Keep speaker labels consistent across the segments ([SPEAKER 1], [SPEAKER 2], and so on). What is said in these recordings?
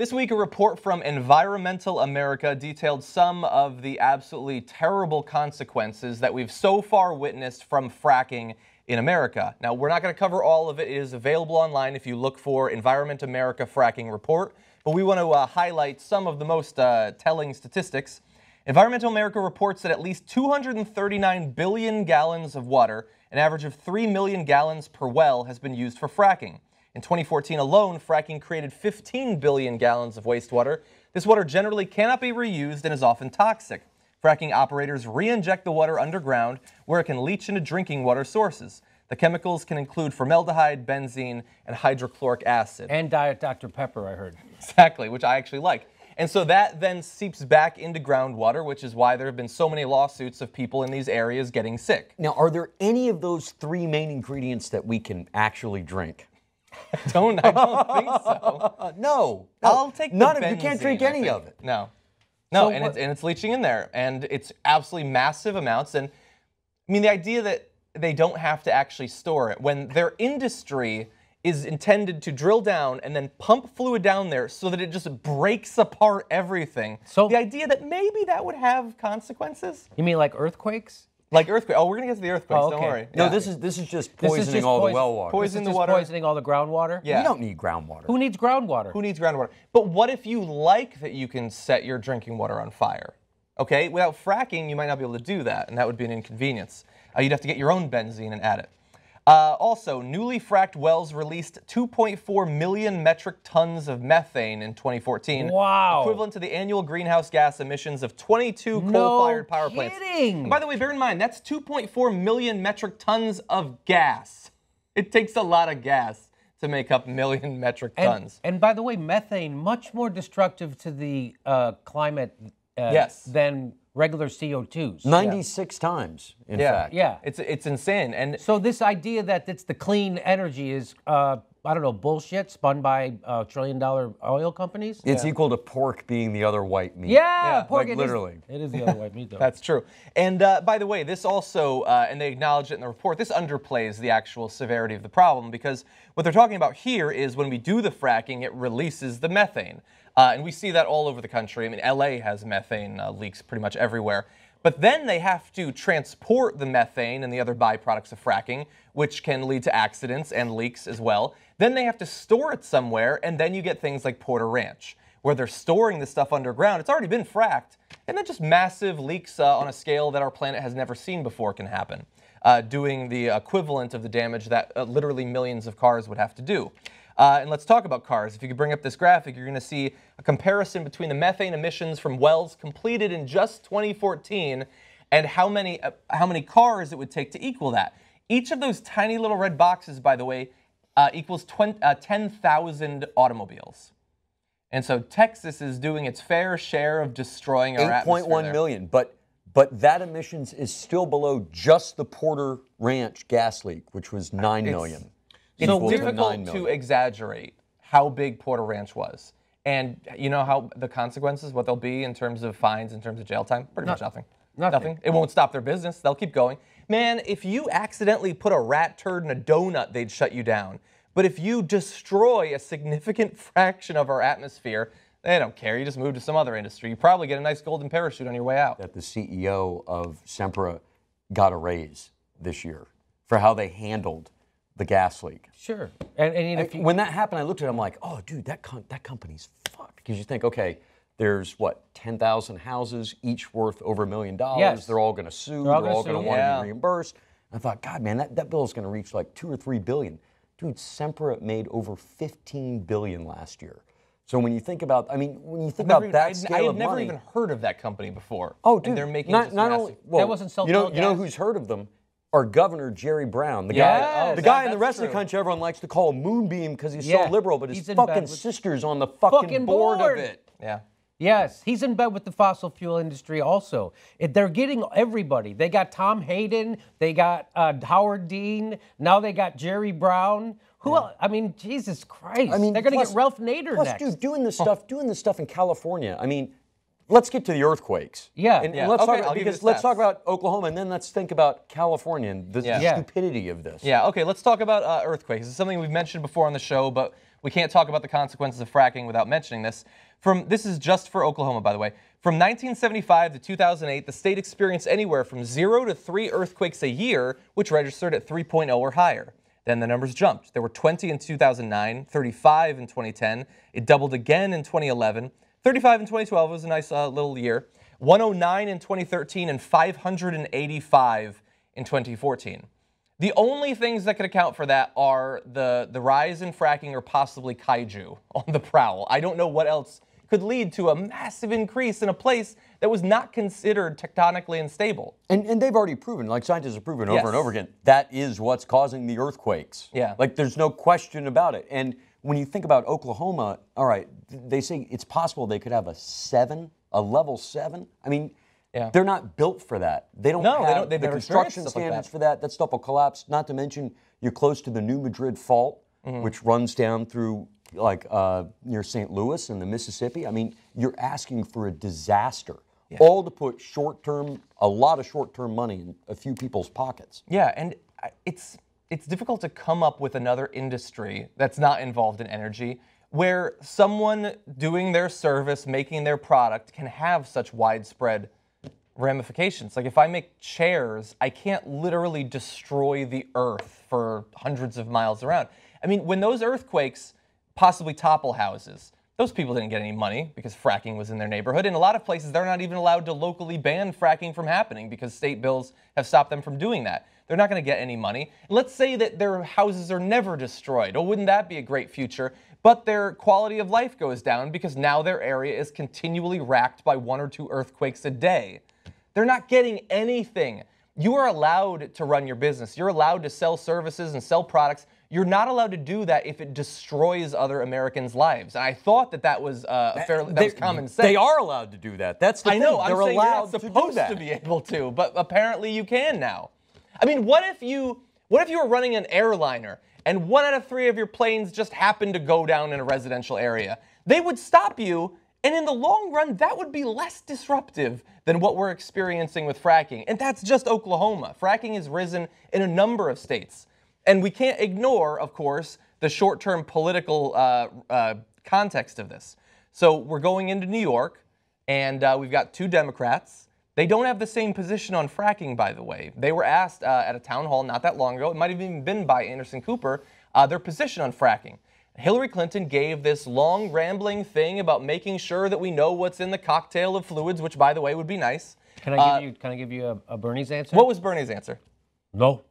[SPEAKER 1] This week, a report from Environmental America detailed some of the absolutely terrible consequences that we've so far witnessed from fracking in America. Now, we're not going to cover all of it. It is available online if you look for Environment America Fracking Report, but we want to highlight some of the most telling statistics. Environmental America reports that at least 239 billion gallons of water, an average of 3 million gallons per well, has been used for fracking. In 2014 alone, fracking created 15 billion gallons of wastewater. This water generally cannot be reused and is often toxic. Fracking operators re-inject the water underground where it can leach into drinking water sources. The chemicals can include formaldehyde, benzene, and hydrochloric acid.
[SPEAKER 2] And Diet Dr. Pepper, I heard.
[SPEAKER 1] Exactly, which I actually like. And so that then seeps back into groundwater, which is why there have been so many lawsuits of people in these areas getting sick.
[SPEAKER 3] Now, are there any of those three main ingredients that we can actually drink?
[SPEAKER 1] I don't think so.
[SPEAKER 3] No.
[SPEAKER 1] I'll take the
[SPEAKER 3] none of
[SPEAKER 1] benzene,
[SPEAKER 3] you can't drink any of it.
[SPEAKER 1] No.
[SPEAKER 2] So
[SPEAKER 1] and it's leaching in there, and it's absolutely massive amounts. And I mean, the idea that they don't have to actually store it when their industry is intended to drill down and then pump fluid down there so that it just breaks apart everything.
[SPEAKER 2] So
[SPEAKER 1] the idea that maybe that would have consequences?
[SPEAKER 2] You mean like earthquakes?
[SPEAKER 1] Like earthquake. Oh, we're gonna get to the earthquakes.
[SPEAKER 2] Oh, okay.
[SPEAKER 1] Don't worry.
[SPEAKER 3] No,
[SPEAKER 1] Yeah.
[SPEAKER 3] this is just poisoning all the well water.
[SPEAKER 1] Poison the
[SPEAKER 2] Just
[SPEAKER 1] water.
[SPEAKER 2] poisoning all the groundwater?
[SPEAKER 1] Yeah.
[SPEAKER 3] You don't need groundwater.
[SPEAKER 2] Who needs groundwater?
[SPEAKER 1] Who needs groundwater? But what if you like that you can set your drinking water on fire? Okay, without fracking, you might not be able to do that, and that would be an inconvenience. You'd have to get your own benzene and add it. Also, newly fracked wells released 2.4 million metric tons of methane in 2014.
[SPEAKER 2] Wow.
[SPEAKER 1] Equivalent to the annual greenhouse gas emissions of 22 coal-fired power plants.
[SPEAKER 2] Kidding.
[SPEAKER 1] And by the way, bear in mind, that's 2.4 million metric tons of gas. It takes a lot of gas to make up million metric tons.
[SPEAKER 2] And by the way, methane, much more destructive to the climate
[SPEAKER 1] Yes.
[SPEAKER 2] than regular CO2s.
[SPEAKER 3] 96 times, in fact.
[SPEAKER 2] Yeah.
[SPEAKER 1] It's insane. And
[SPEAKER 2] So this idea that it's the clean energy is, I don't know, bullshit spun by trillion-dollar oil companies?
[SPEAKER 3] It's equal to pork being the other white meat.
[SPEAKER 2] Yeah, pork.
[SPEAKER 3] like literally.
[SPEAKER 2] It is the other white meat, though.
[SPEAKER 1] That's true. And by the way, this also, and they acknowledge it in the report, this underplays the actual severity of the problem, because what they're talking about here is when we do the fracking, it releases the methane. And we see that all over the country. I mean, LA has methane leaks pretty much everywhere. But then they have to transport the methane and the other byproducts of fracking, which can lead to accidents and leaks as well. Then they have to store it somewhere, and then you get things like Porter Ranch, where they're storing this stuff underground. It's already been fracked, and then just massive leaks on a scale that our planet has never seen before can happen, doing the equivalent of the damage that literally millions of cars would have to do. And let's talk about cars. If you could bring up this graphic, you're going to see a comparison between the methane emissions from wells completed in just 2014 and how many cars it would take to equal that. Each of those tiny little red boxes, by the way, equals 10,000 automobiles. And so Texas is doing its fair share of destroying our atmosphere.
[SPEAKER 3] 8.1 million, but that emissions is still below just the Porter Ranch gas leak, which was 9 million.
[SPEAKER 1] It's difficult to exaggerate how big Porter Ranch was. And you know how the consequences, what they'll be in terms of fines, in terms of jail time? Pretty much nothing. Nothing. It won't stop their business. They'll keep going. Man, if you accidentally put a rat turd in a donut, they'd shut you down. But if you destroy a significant fraction of our atmosphere, they don't care. You just move to some other industry. You probably get a nice golden parachute on your way out.
[SPEAKER 3] That the CEO of Sempra got a raise this year for how they handled the gas leak.
[SPEAKER 2] Sure. And if you,
[SPEAKER 3] when that happened, I looked at it, I'm like, oh, dude, that company's fucked. Because you think, okay, there's what, 10,000 houses, each worth over $1 million.
[SPEAKER 2] Yes.
[SPEAKER 3] They're all going to sue. They're all going to want to be reimbursed. I thought, God, man, that bill is going to reach like $2 or $3 billion. Dude, Sempra made over $15 billion last year. So when you think about, I mean, when you think about that scale of money.
[SPEAKER 1] I had never even heard of that company before.
[SPEAKER 3] Oh, dude.
[SPEAKER 1] And they're making
[SPEAKER 3] not only, well,
[SPEAKER 2] that wasn't
[SPEAKER 3] you know who's heard of them? Our governor, Jerry Brown, the guy in the rest of the country everyone likes to call Moonbeam because he's so liberal, but his fucking sister's on the fucking board of it.
[SPEAKER 1] Yeah.
[SPEAKER 2] Yes, he's in bed with the fossil fuel industry also. They're getting everybody. They got Tom Hayden, they got Howard Dean, now they got Jerry Brown. Who else? I mean, Jesus Christ. I mean, they're going to get Ralph Nader next.
[SPEAKER 3] Dude, doing this stuff in California. I mean, let's get to the earthquakes.
[SPEAKER 2] Yeah.
[SPEAKER 3] And let's talk about Oklahoma, and then let's think about California and the stupidity of this.
[SPEAKER 1] Yeah, okay, let's talk about earthquakes. It's something we've mentioned before on the show, but We can't talk about the consequences of fracking without mentioning this. This is just for Oklahoma, by the way. From 1975 to 2008, the state experienced anywhere from 0 to 3 earthquakes a year, which registered at 3.0 or higher. Then the numbers jumped. There were 20 in 2009, 35 in 2010. It doubled again in 2011. 35 in 2012 was a nice little year. 109 in 2013 and 585 in 2014. The only things that could account for that are the rise in fracking or possibly kaiju on the prowl. I don't know what else could lead to a massive increase in a place that was not considered tectonically unstable.
[SPEAKER 3] And they've already proven, like scientists have proven over and over again, that is what's causing the earthquakes.
[SPEAKER 1] Yeah.
[SPEAKER 3] Like there's no question about it. And when you think about Oklahoma, all right, they say it's possible they could have a level 7. I mean, they're not built for that. They don't have the construction standards for that. That stuff will collapse. Not to mention, you're close to the New Madrid Fault, which runs down through like near St. Louis and the Mississippi. I mean, you're asking for a disaster, all to put a lot of short-term money in a few people's pockets.
[SPEAKER 1] Yeah, and it's difficult to come up with another industry that's not involved in energy where someone doing their service, making their product, can have such widespread ramifications. Like if I make chairs, I can't literally destroy the earth for hundreds of miles around. I mean, when those earthquakes possibly topple houses, those people didn't get any money because fracking was in their neighborhood. In a lot of places, they're not even allowed to locally ban fracking from happening because state bills have stopped them from doing that. They're not going to get any money. Let's say that their houses are never destroyed. Oh, wouldn't that be a great future? But their quality of life goes down because now their area is continually racked by 1 or 2 earthquakes a day. They're not getting anything. You are allowed to run your business. You're allowed to sell services and sell products. You're not allowed to do that if it destroys other Americans' lives. And I thought that was was common sense.
[SPEAKER 3] They are allowed to do that. That's the thing.
[SPEAKER 1] I know.
[SPEAKER 3] They're
[SPEAKER 1] I'm saying
[SPEAKER 3] allowed
[SPEAKER 1] you're not supposed to be able to, but apparently you can now. I mean, what if you were running an airliner and 1 out of 3 of your planes just happened to go down in a residential area? They would stop you, and in the long run, that would be less disruptive than what we're experiencing with fracking. And that's just Oklahoma. Fracking has risen in a number of states. And we can't ignore, of course, the short-term political context of this. So we're going into New York, and we've got 2 Democrats. They don't have the same position on fracking, by the way. They were asked at a town hall not that long ago, it might have even been by Anderson Cooper, their position on fracking. Hillary Clinton gave this long, rambling thing about making sure that we know what's in the cocktail of fluids, which, by the way, would be nice.
[SPEAKER 2] Can I give you a Bernie's answer?
[SPEAKER 1] What was Bernie's answer?
[SPEAKER 2] No.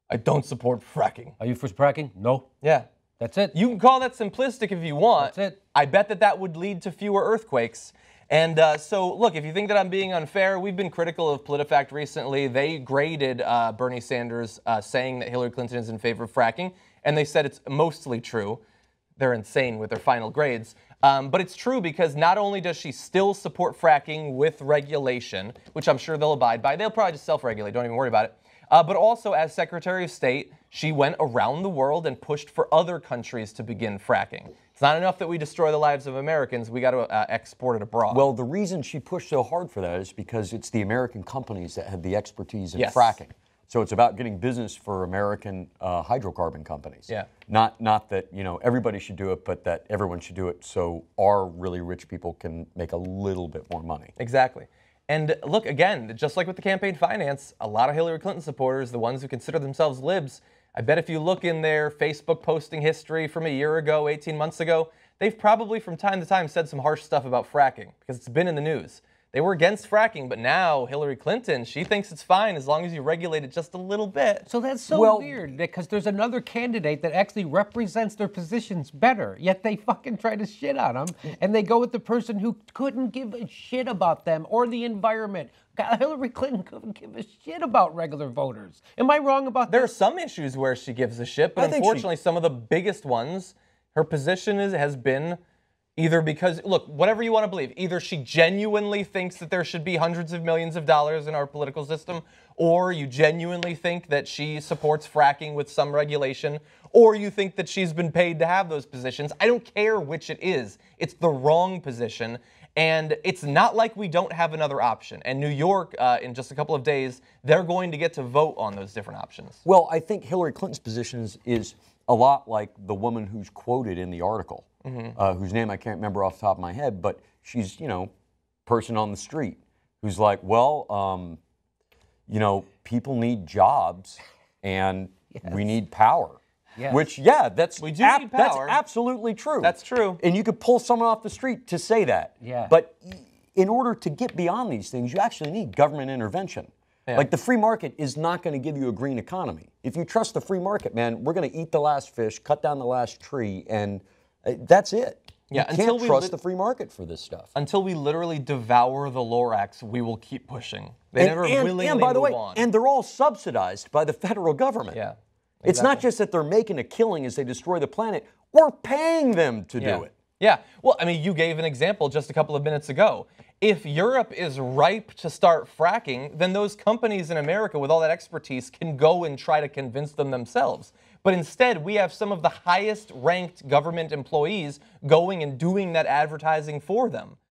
[SPEAKER 1] I don't support fracking.
[SPEAKER 2] Are you for fracking? No.
[SPEAKER 1] Yeah.
[SPEAKER 2] That's it.
[SPEAKER 1] You can call that simplistic if you want.
[SPEAKER 2] That's it.
[SPEAKER 1] I bet that would lead to fewer earthquakes. And so, look, if you think that I'm being unfair, we've been critical of PolitiFact recently. They graded Bernie Sanders saying that Hillary Clinton is in favor of fracking, and they said it's mostly true. They're insane with their final grades. But it's true because not only does she still support fracking with regulation, which I'm sure they'll abide by, they'll probably just self-regulate, don't even worry about it. But also, as Secretary of State, she went around the world and pushed for other countries to begin fracking. It's not enough that we destroy the lives of Americans. We got to export it abroad.
[SPEAKER 3] Well, the reason she pushed so hard for that is because it's the American companies that have the expertise in fracking. So it's about getting business for American hydrocarbon companies.
[SPEAKER 1] Yeah.
[SPEAKER 3] Not that everybody should do it, but that everyone should do it so our really rich people can make a little bit more money.
[SPEAKER 1] Exactly. And look, again, just like with the campaign finance, a lot of Hillary Clinton supporters, the ones who consider themselves libs, I bet if you look in their Facebook posting history from a year ago, 18 months ago, they've probably from time to time said some harsh stuff about fracking because it's been in the news. They were against fracking, but now Hillary Clinton, she thinks it's fine as long as you regulate it just a little bit.
[SPEAKER 2] So that's so weird because there's another candidate that actually represents their positions better, yet they fucking try to shit on them, and they go with the person who couldn't give a shit about them or the environment. God, Hillary Clinton couldn't give a shit about regular voters. Am I wrong about that?
[SPEAKER 1] There are some issues where she gives a shit, but unfortunately some of the biggest ones, her position has been either because, look, whatever you want to believe, either she genuinely thinks that there should be hundreds of millions of dollars in our political system, or you genuinely think that she supports fracking with some regulation, or you think that she's been paid to have those positions. I don't care which it is. It's the wrong position, and it's not like we don't have another option. And New York, in just a couple of days, they're going to get to vote on those different options.
[SPEAKER 3] Well, I think Hillary Clinton's position is a lot like the woman who's quoted in the article, whose name I can't remember off the top of my head, but she's, you know, person on the street who's like, well, you know, people need jobs and we need power.
[SPEAKER 2] Yes.
[SPEAKER 3] Which, yeah, that's
[SPEAKER 1] we do need
[SPEAKER 3] that's
[SPEAKER 1] power.
[SPEAKER 3] absolutely true.
[SPEAKER 1] That's true.
[SPEAKER 3] And you could pull someone off the street to say that.
[SPEAKER 2] Yeah.
[SPEAKER 3] But in order to get beyond these things, you actually need government intervention.
[SPEAKER 1] Yeah.
[SPEAKER 3] Like the free market is not going to give you a green economy. If you trust the free market, man, we're going to eat the last fish, cut down the last tree, and that's it.
[SPEAKER 1] Yeah,
[SPEAKER 3] you can't trust the free market for this stuff.
[SPEAKER 1] Until we literally devour the Lorax, we will keep pushing. They never willingly
[SPEAKER 3] and by the
[SPEAKER 1] move
[SPEAKER 3] way,
[SPEAKER 1] on.
[SPEAKER 3] and they're all subsidized by the federal government.
[SPEAKER 1] Yeah.
[SPEAKER 3] It's not just that they're making a killing as they destroy the planet. We're paying them to do it.
[SPEAKER 1] Yeah. Well, I mean, you gave an example just a couple of minutes ago. If Europe is ripe to start fracking, then those companies in America with all that expertise can go and try to convince them themselves. But instead, we have some of the highest ranked government employees going and doing that advertising for them.